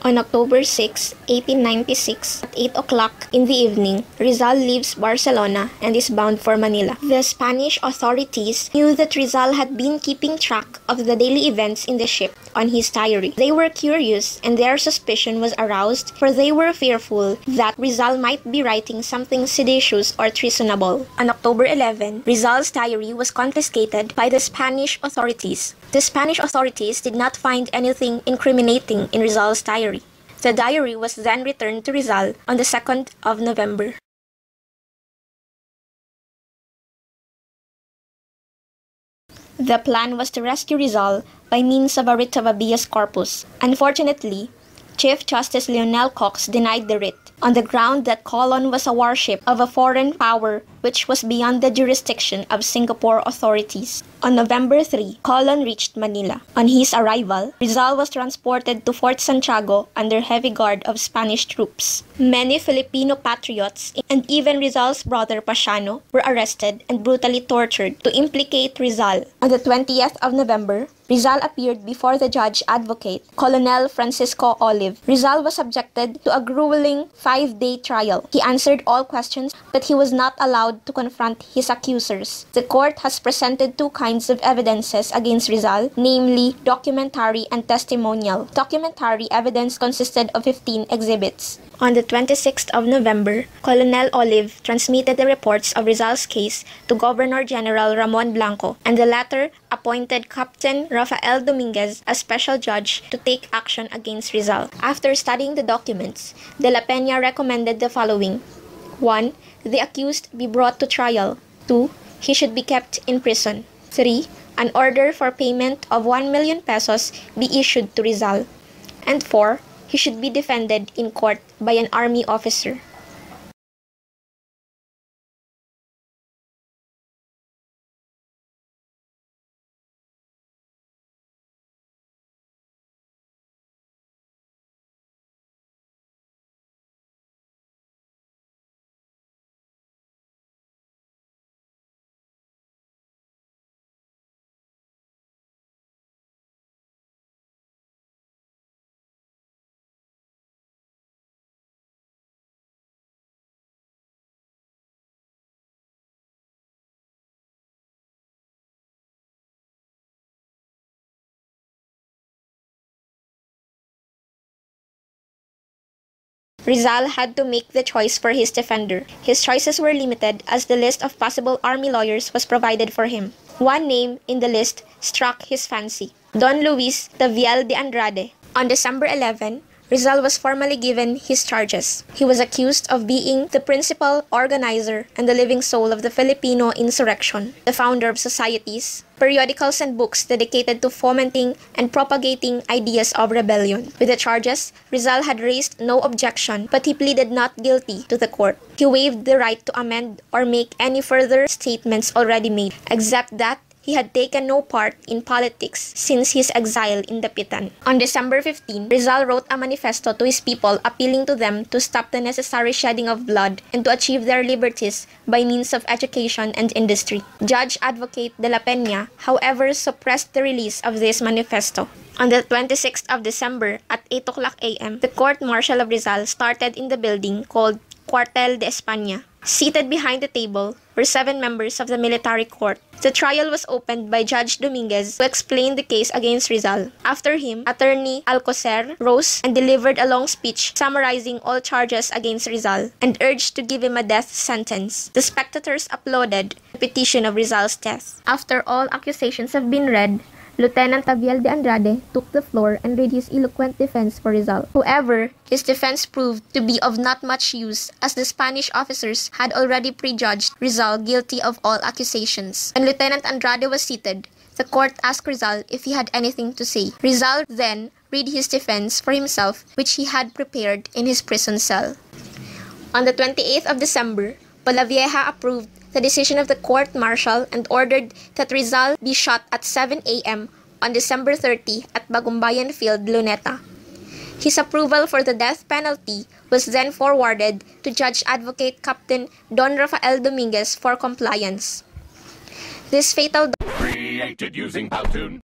On October 6, 1896, at 8 o'clock in the evening, Rizal leaves Barcelona and is bound for Manila. The Spanish authorities knew that Rizal had been keeping track of the daily events in the ship on his diary. They were curious and their suspicion was aroused, for they were fearful that Rizal might be writing something seditious or treasonable. On October 11, Rizal's diary was confiscated by the Spanish authorities. The Spanish authorities did not find anything incriminating in Rizal's diary. The diary was then returned to Rizal on the 2nd of November. The plan was to rescue Rizal by means of a writ of habeas corpus. Unfortunately, Chief Justice Leonel Cox denied the writ, on the ground that Colon was a warship of a foreign power which was beyond the jurisdiction of Singapore authorities. On November 3, Colon reached Manila. On his arrival, Rizal was transported to Fort Santiago under heavy guard of Spanish troops. Many Filipino patriots and even Rizal's brother Pasiano were arrested and brutally tortured to implicate Rizal. On the 20th of November, Rizal appeared before the judge advocate, Colonel Francisco Olive. Rizal was subjected to a grueling 5-day trial. He answered all questions, but he was not allowed to confront his accusers. The court has presented two kinds of evidences against Rizal, namely documentary and testimonial. Documentary evidence consisted of 15 exhibits. On the 26th of November, Colonel Olive transmitted the reports of Rizal's case to Governor General Ramon Blanco, and the latter appointed Captain Rafael Dominguez as special judge to take action against Rizal. After studying the documents, De la Peña recommended the following. 1. The accused be brought to trial. 2. He should be kept in prison. 3. An order for payment of 1 million pesos be issued to Rizal. And 4. He should be defended in court by an army officer. Rizal had to make the choice for his defender. His choices were limited as the list of possible army lawyers was provided for him. One name in the list struck his fancy: Don Luis Taviel de Andrade. On December 11, Rizal was formally given his charges. He was accused of being the principal organizer and the living soul of the Filipino insurrection, the founder of societies, periodicals and books dedicated to fomenting and propagating ideas of rebellion. With the charges, Rizal had raised no objection, but he pleaded not guilty to the court. He waived the right to amend or make any further statements already made, except that he had taken no part in politics since his exile in Dapitan. On December 15, Rizal wrote a manifesto to his people appealing to them to stop the necessary shedding of blood and to achieve their liberties by means of education and industry. Judge Advocate De la Peña, however, suppressed the release of this manifesto. On the 26th of December at 8 o'clock a.m., the court-martial of Rizal started in the building called Cuartel de España. Seated behind the table were 7 members of the military court. The trial was opened by Judge Dominguez, who explained the case against Rizal. After him, Attorney Alcocer rose and delivered a long speech summarizing all charges against Rizal and urged to give him a death sentence. The spectators applauded the petition of Rizal's death. After all accusations have been read, Lieutenant Taviel de Andrade took the floor and read his eloquent defense for Rizal. However, his defense proved to be of not much use, as the Spanish officers had already prejudged Rizal guilty of all accusations. When Lieutenant Andrade was seated, the court asked Rizal if he had anything to say. Rizal then read his defense for himself, which he had prepared in his prison cell. On the 28th of December, Polavieja approved the decision of the court-martial and ordered that Rizal be shot at 7 a.m. on December 30 at Bagumbayan Field, Luneta. His approval for the death penalty was then forwarded to Judge Advocate Captain Don Rafael Dominguez for compliance. This fatal created using Powtoon.